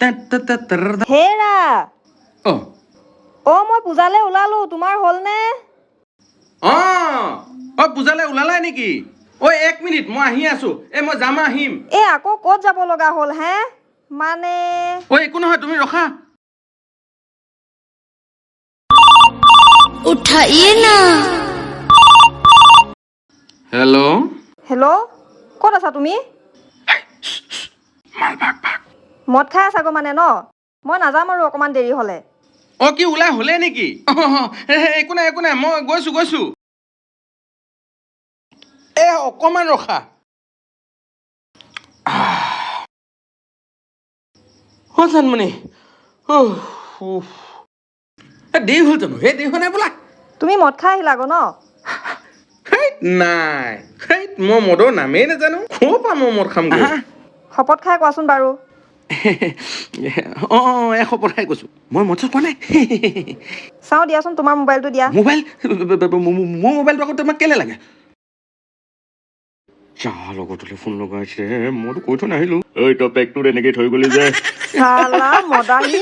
হেৰা অ মই পূজালে ওলালো তোমাৰ হ'লনে অ অ পূজালে ওলালাই নেকি ঐ 1 মিনিট মই আহি আছো মই যাম আহিম আকৌ ক'ত যাব লগা হ'ল হে মানে একো নহয় তুমি ৰখা उठाइए ना হেল্ল' ক'ত আছা তুমি মদ খাই আছাগৈ মানে ন মই নাযাম আৰু অকমান দেৰি হ'লে কি ওলাই হ'লে নেকি একো নাই মই গৈছো অকমান ৰখা জানমণি দেৰি হ'ল জানো দেৰি হোৱা নাই বোলা তুমি মদ খাই আহিলা গৈ ন নাই মই মদৰ নামেই নাজানো ক'ৰ পৰা মই মদ খাম শপত খাই কোৱাচোন বাৰু শপত খাই কৈছো মই মদ চদ খোৱা নাই চাওঁ দিয়াচোন তোমাৰ মোবাইলটো দিয়া মোবাইল মোৰ মোবাইলটো আকৌ তোমাক কেলে লাগে যাৰ লগতলে ফোন লগাইছে মইতো কৈ থৈ নাহিলো তই পেকটোত এনেকে থৈ গলি যে চালা মদাহী